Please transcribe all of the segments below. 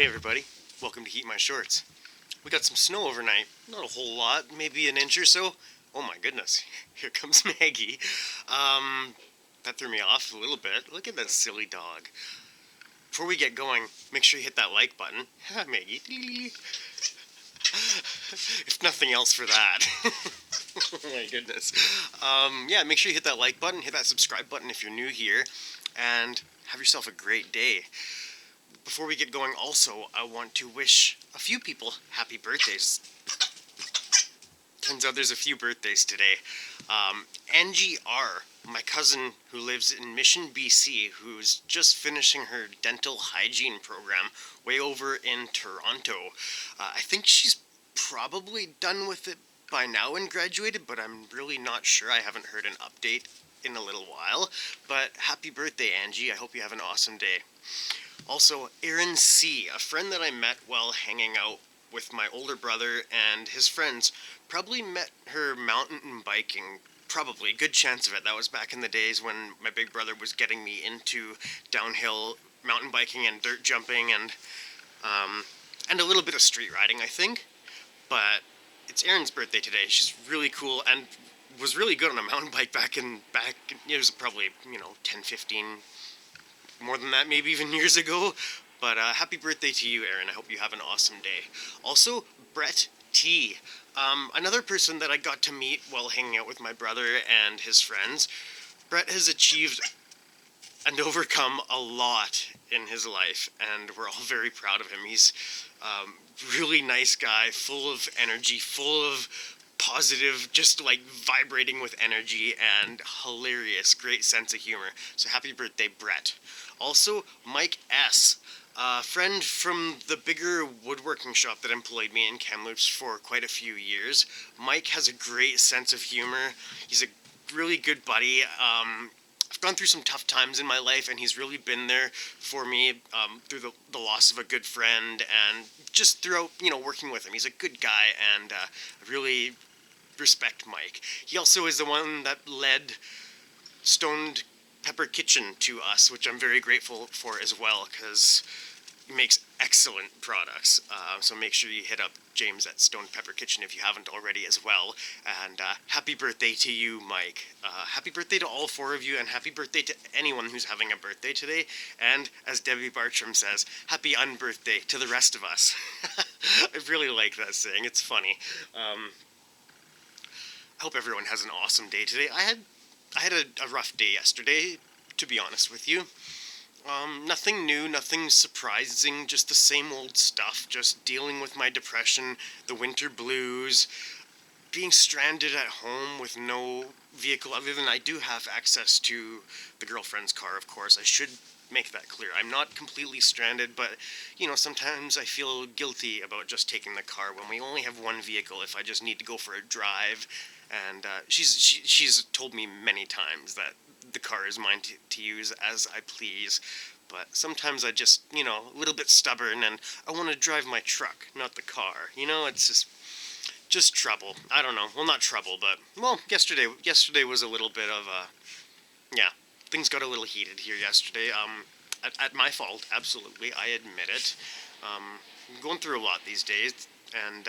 Hey everybody, welcome to Heat My Shorts. We got some snow overnight, not a whole lot, maybe an inch or so. Oh my goodness, here comes Maggie. That threw me off a little bit. Look at that silly dog. Before we get going, make sure you hit that like button. Ha, Maggie. If nothing else for that. Oh my goodness. Yeah, make sure you hit that like button, hit that subscribe button if you're new here, and have yourself a great day. Before we get going, also, I want to wish a few people happy birthdays. Turns out there's a few birthdays today. Angie R., my cousin who lives in Mission, BC, who's just finishing her dental hygiene program way over in Toronto. I think she's probably done with it by now and graduated, but I'm really not sure. I haven't heard an update in a little while. But happy birthday, Angie. I hope you have an awesome day. Also, Erin C., a friend that I met while hanging out with my older brother and his friends. Probably met her mountain biking. Probably, good chance of it. That was back in the days when my big brother was getting me into downhill mountain biking and dirt jumping and a little bit of street riding, I think. But it's Erin's birthday today. She's really cool and was really good on a mountain bike back it was probably 10, 15, more than that, maybe even years ago. But happy birthday to you, Erin. I hope you have an awesome day. Also, Brett T., another person that I got to meet while hanging out with my brother and his friends. Brett has achieved and overcome a lot in his life, and we're all very proud of him. He's really nice guy, full of energy, full of positive, just like vibrating with energy, and hilarious, great sense of humor. So happy birthday, Brett. Also, Mike S., a friend from the bigger woodworking shop that employed me in Kamloops for quite a few years. Mike has a great sense of humor. He's a really good buddy. I've gone through some tough times in my life, and he's really been there for me through the loss of a good friend and just throughout, working with him. He's a good guy, and I really respect Mike. He also is the one that led Stoned Pepper Kitchen to us, which I'm very grateful for as well, because he makes excellent products. So make sure you hit up James at Stoned Pepper Kitchen if you haven't already as well. And happy birthday to you, Mike. Happy birthday to all four of you, and happy birthday to anyone who's having a birthday today. And as Debbie Bartram says, happy unbirthday to the rest of us. I really like that saying. It's funny. I hope everyone has an awesome day today. I had a rough day yesterday, to be honest with you. Nothing new, nothing surprising, just the same old stuff, just dealing with my depression, the winter blues, being stranded at home with no vehicle other than I do have access to the girlfriend's car, of course. I should make that clear. I'm not completely stranded, but, sometimes I feel guilty about just taking the car when we only have one vehicle if I just need to go for a drive. And she's told me many times that the car is mine to use as I please. But sometimes I just, a little bit stubborn, and I want to drive my truck, not the car. It's just trouble. I don't know. Well, not trouble, but, yesterday was a little bit of things got a little heated here yesterday. At my fault, absolutely. I admit it. I'm going through a lot these days, and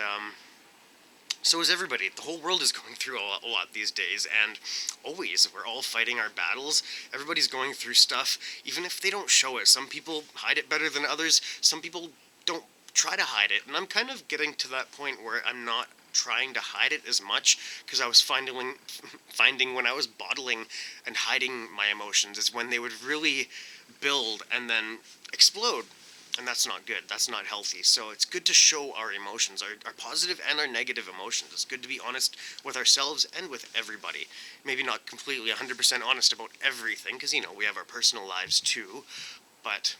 so is everybody. The whole world is going through a lot these days, and always, we're all fighting our battles. Everybody's going through stuff, even if they don't show it. Some people hide it better than others. Some people don't try to hide it, and I'm kind of getting to that point where I'm not trying to hide it as much, because I was finding when I was bottling and hiding my emotions is when they would really build and then explode. And that's not good. That's not healthy. So it's good to show our emotions, our positive and our negative emotions. It's good to be honest with ourselves and with everybody. Maybe not completely 100% honest about everything, because, we have our personal lives too. But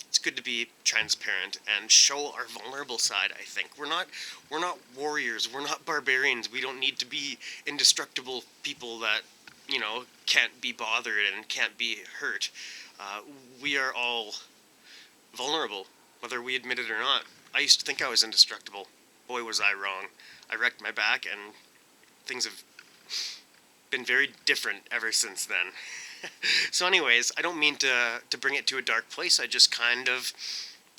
it's good to be transparent and show our vulnerable side, I think. We're not warriors. We're not barbarians. We don't need to be indestructible people that, can't be bothered and can't be hurt. We are all vulnerable, whether we admit it or not. I used to think I was indestructible. Boy, was I wrong. I wrecked my back, and things have been very different ever since then. So anyways, I don't mean to bring it to a dark place. I just kind of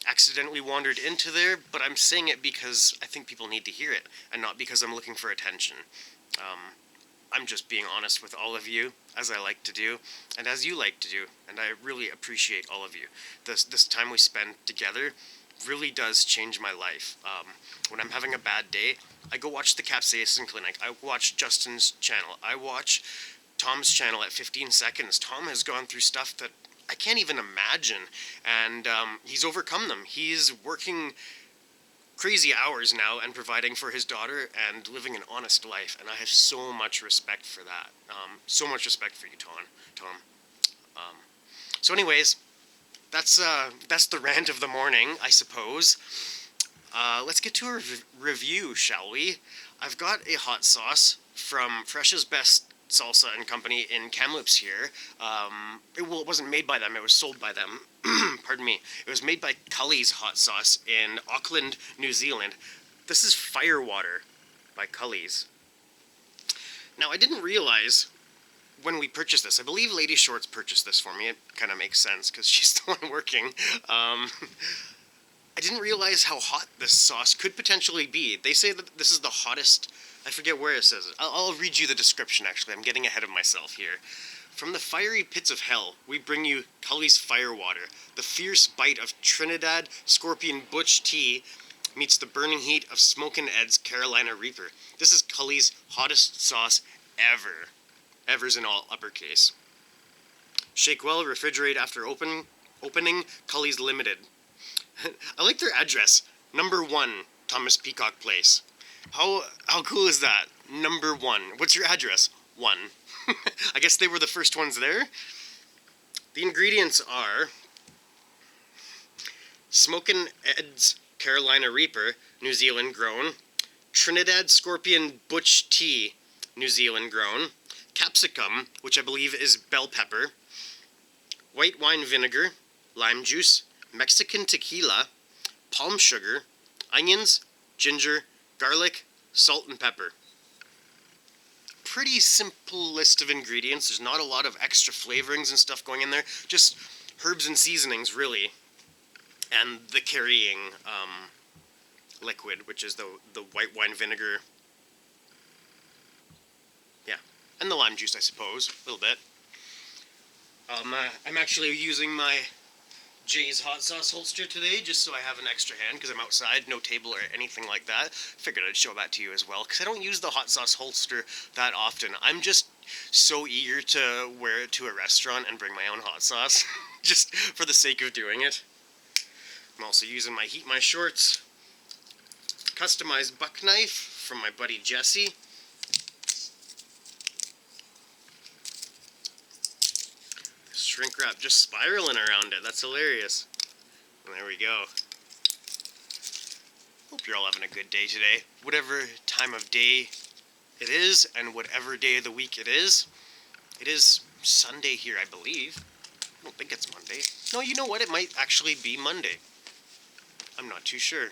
accidentally wandered into there, but I'm saying it because I think people need to hear it, and not because I'm looking for attention. I'm just being honest with all of you, as I like to do, and as you like to do, and I really appreciate all of you. This time we spend together really does change my life. When I'm having a bad day, I go watch the Capsaicin Clinic. I watch Justin's channel. I watch Tom's channel at 15 seconds. Tom has gone through stuff that I can't even imagine, and he's overcome them. He's working crazy hours now and providing for his daughter and living an honest life, and I have so much respect for that. So much respect for you, Tom. So anyways, that's the rant of the morning, I suppose. Let's get to a review, shall we? I've got a hot sauce from Fresh's Best Salsa and Company in Kamloops here. It wasn't made by them, it was sold by them. Pardon me. It was made by Culley's Hot Sauce in Auckland, New Zealand. This is Firewater by Culley's. Now, I didn't realize when we purchased this, I believe Lady Shorts purchased this for me. It kind of makes sense because she's the one working. I didn't realize how hot this sauce could potentially be. They say that this is the hottest. I forget where it says it. I'll read you the description, actually. I'm getting ahead of myself here. From the fiery pits of hell, we bring you Culley's Firewater. The fierce bite of Trinidad Scorpion Butch tea meets the burning heat of Smokin' Ed's Carolina Reaper. This is Culley's hottest sauce ever. Ever's in all uppercase. Shake well, refrigerate after opening, Culley's Limited. I like their address. Number 1, Thomas Peacock Place. How cool is that? Number 1. What's your address? 1. I guess they were the first ones there. The ingredients are Smokin' Ed's Carolina Reaper, New Zealand grown, Trinidad Scorpion Butch tea, New Zealand grown, capsicum, which I believe is bell pepper, white wine vinegar, lime juice, Mexican tequila, palm sugar, onions, ginger, garlic, salt, and pepper. Pretty simple list of ingredients. There's not a lot of extra flavorings and stuff going in there. Just herbs and seasonings, really. And the carrying liquid, which is the white wine vinegar. Yeah. And the lime juice, I suppose. A little bit. I'm actually using my Jay's hot sauce holster today, just so I have an extra hand, because I'm outside, no table or anything like that. Figured I'd show that to you as well, because I don't use the hot sauce holster that often. I'm just so eager to wear it to a restaurant and bring my own hot sauce, just for the sake of doing it. I'm also using my HeatMyShorts customized buck knife from my buddy Jesse. Shrink wrap just spiraling around it. That's hilarious. And there we go. Hope you're all having a good day today. Whatever time of day it is, and whatever day of the week it is. It is Sunday here, I believe. I don't think it's Monday. No, you know what? It might actually be Monday. I'm not too sure.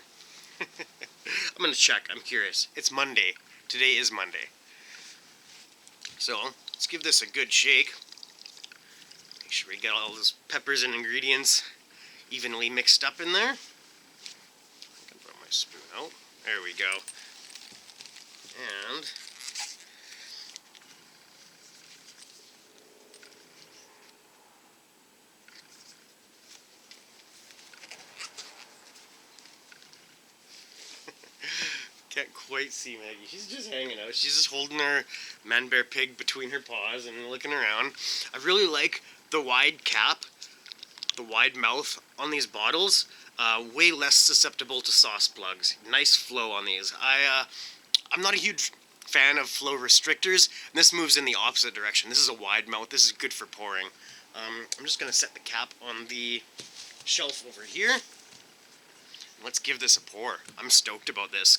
I'm going to check. I'm curious. It's Monday. Today is Monday. So, let's give this a good shake. Make sure we get all those peppers and ingredients evenly mixed up in there. I can throw my spoon out. There we go. And can't quite see Maggie. She's just hanging out. She's just holding her man-bear pig between her paws and looking around. I really like the wide cap, the wide mouth on these bottles. Way less susceptible to sauce plugs. Nice flow on these. I'm not a huge fan of flow restrictors, and this moves in the opposite direction. This is a wide mouth. This is good for pouring. I'm just going to set the cap on the shelf over here. Let's give this a pour. I'm stoked about this.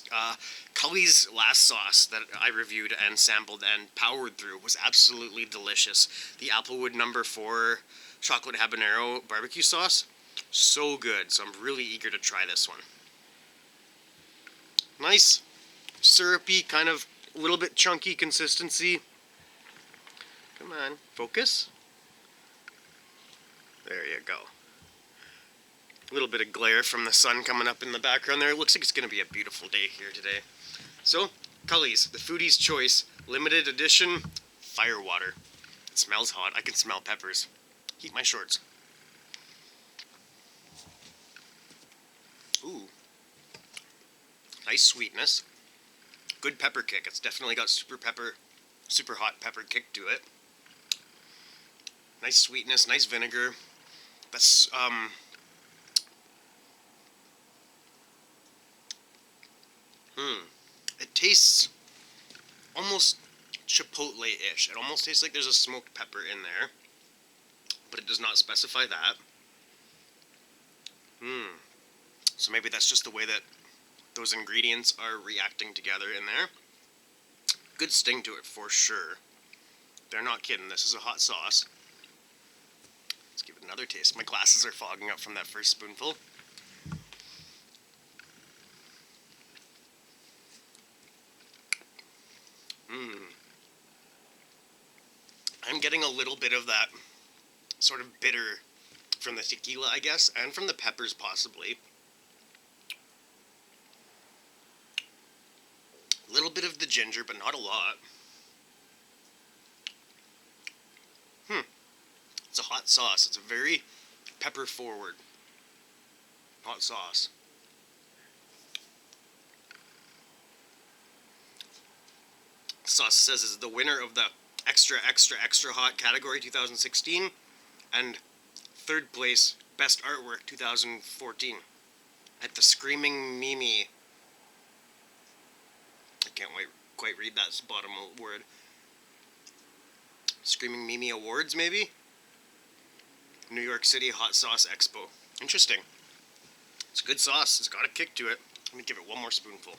Culley's last sauce that I reviewed and sampled and powered through was absolutely delicious. The Applewood No. 4 chocolate habanero barbecue sauce, so good. So I'm really eager to try this one. Nice, syrupy, kind of a little bit chunky consistency. Come on, focus. There you go. little bit of glare from the sun coming up in the background there. It looks like it's going to be a beautiful day here today. So, Culley's, the foodie's choice, limited edition, fire water. It smells hot. I can smell peppers. Heat my shorts. Ooh. Nice sweetness. Good pepper kick. It's definitely got super hot pepper kick to it. Nice sweetness, nice vinegar. That's, It tastes almost chipotle-ish. It almost tastes like there's a smoked pepper in there, but it does not specify that. So maybe that's just the way that those ingredients are reacting together in there. Good sting to it for sure. They're not kidding. This is a hot sauce. Let's give it another taste. My glasses are fogging up from that first spoonful. I'm getting a little bit of that sort of bitter from the tequila, I guess, and from the peppers possibly. A little bit of the ginger, but not a lot. It's a hot sauce. It's a very pepper-forward hot sauce. Sauce says is the winner of the extra hot category 2016 and third place best artwork 2014 at the Screaming Mimi. I can't quite read that bottom word. Screaming Mimi Awards, maybe? New York City Hot Sauce Expo. Interesting. It's a good sauce. It's got a kick to it. Let me give it one more spoonful.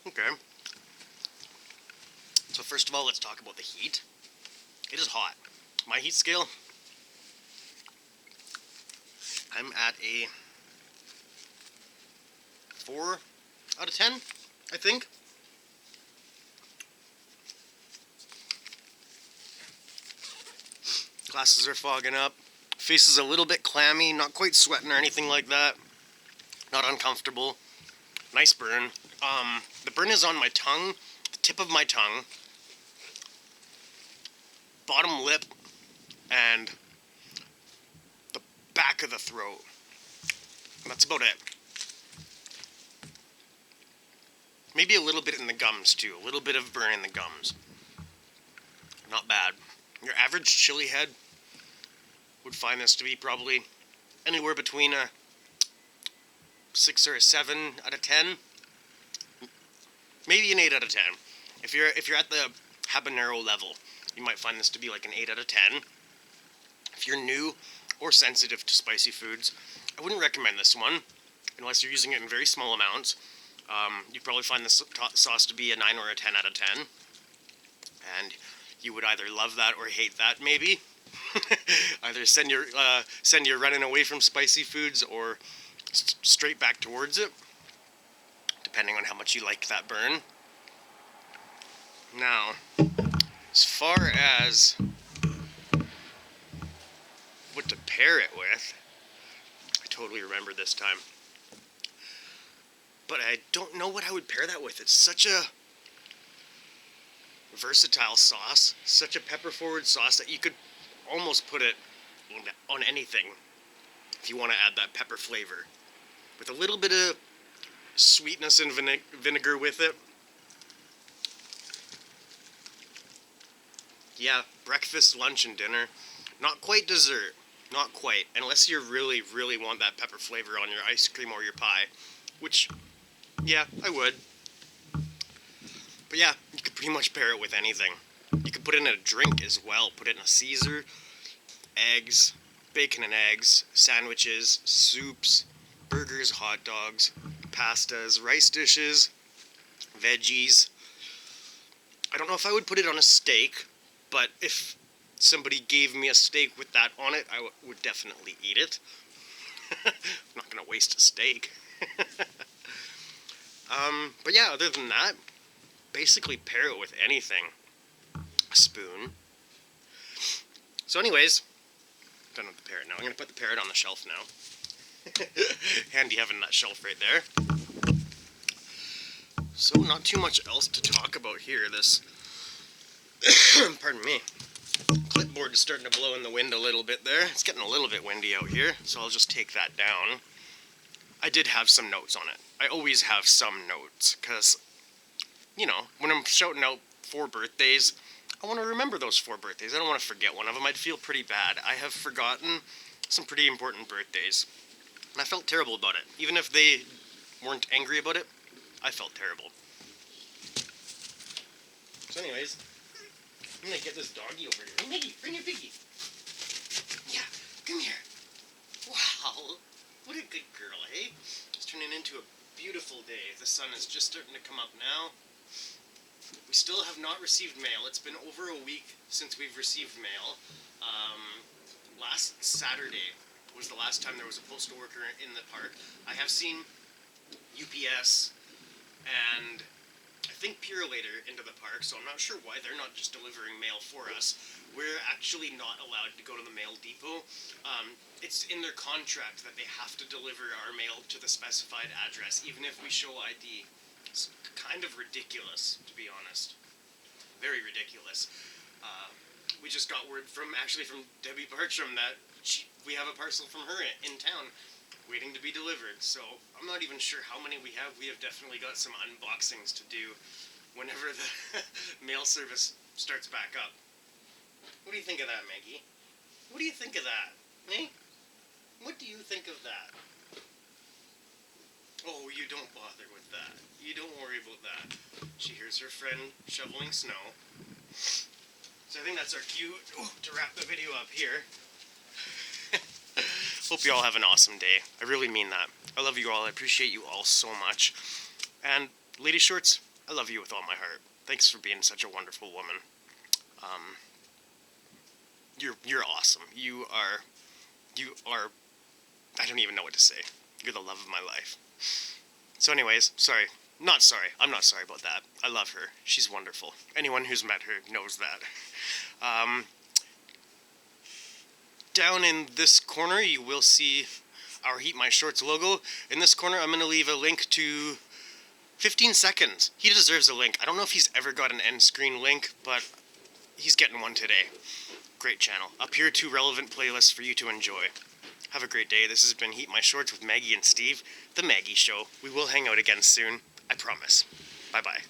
Okay. So first of all, let's talk about the heat. It is hot. My heat scale, I'm at a 4 out of 10, I think. Glasses are fogging up. Face is a little bit clammy, not quite sweating or anything like that. Not uncomfortable. Nice burn. The burn is on my tongue, the tip of my tongue, bottom lip, and the back of the throat. That's about it. Maybe a little bit in the gums too. A little bit of burn in the gums. Not bad. Your average chili head would find this to be probably anywhere between a 6 or a 7 out of 10. Maybe an 8 out of 10. If you're at the habanero level, you might find this to be like an 8 out of 10. If you're new or sensitive to spicy foods, I wouldn't recommend this one unless you're using it in very small amounts. You'd probably find this sauce to be a 9 or a 10 out of 10. And you would either love that or hate that, maybe. Either send you running away from spicy foods or straight back towards it, depending on how much you like that burn. Now, as far as what to pair it with, I totally remember this time. But I don't know what I would pair that with. It's such a versatile sauce, such a pepper-forward sauce that you could almost put it on anything if you want to add that pepper flavor. With a little bit of sweetness and vinegar with it. Yeah, breakfast, lunch, and dinner. Not quite dessert. Not quite. Unless you really, really want that pepper flavor on your ice cream or your pie. Which, yeah, I would. But yeah, you could pretty much pair it with anything. You could put it in a drink as well. Put it in a Caesar, eggs, bacon and eggs, sandwiches, soups, burgers, hot dogs, pastas, rice dishes, veggies. I don't know if I would put it on a steak, but if somebody gave me a steak with that on it, I would definitely eat it. I'm not gonna waste a steak. But yeah, other than that, basically pair it with anything. A spoon. So anyways, done with the parrot now. I'm gonna put the parrot on the shelf now. Handy having that shelf right there. So not too much else to talk about here. This, pardon me, clipboard is starting to blow in the wind a little bit there. It's getting a little bit windy out here, so I'll just take that down. I did have some notes on it. I always have some notes, because, you know, when I'm shouting out 4 birthdays, I want to remember those 4 birthdays. I don't want to forget one of them. I'd feel pretty bad. I have forgotten some pretty important birthdays, and I felt terrible about it. Even if they weren't angry about it, I felt terrible. So anyways, I'm gonna get this doggy over here. Hey, Maggie, bring your piggy. Yeah, come here. Wow, what a good girl, eh? It's turning into a beautiful day. The sun is just starting to come up now. We still have not received mail. It's been over a week since we've received mail. Last Saturday was the last time there was a postal worker in the park. I have seen UPS and I think Purolator into the park, so I'm not sure why they're not just delivering mail for us. We're actually not allowed to go to the mail depot. It's in their contract that they have to deliver our mail to the specified address, even if we show ID. It's kind of ridiculous, to be honest. Very ridiculous. We just got word from Debbie Bartram that we have a parcel from her in town waiting to be delivered, so I'm not even sure how many we have. We have definitely got some unboxings to do whenever the mail service starts back up. What do you think of that, Maggie? What do you think of that? Eh? What do you think of that? Oh, you don't bother with that. You don't worry about that. She hears her friend shoveling snow. So I think that's our cue to wrap the video up here. Hope you all have an awesome day. I really mean that. I love you all. I appreciate you all so much. And Lady Shorts, I love you with all my heart. Thanks for being such a wonderful woman. You're awesome. You are, I don't even know what to say. You're the love of my life. So anyways, sorry. Not sorry. I'm not sorry about that. I love her. She's wonderful. Anyone who's met her knows that. Down in this corner, you will see our Heat My Shorts logo. In this corner, I'm going to leave a link to 15 seconds. He deserves a link. I don't know if he's ever got an end screen link, but he's getting one today. Great channel. Up here, 2 relevant playlists for you to enjoy. Have a great day. This has been Heat My Shorts with Maggie and Steve, The Maggie Show. We will hang out again soon. I promise. Bye-bye.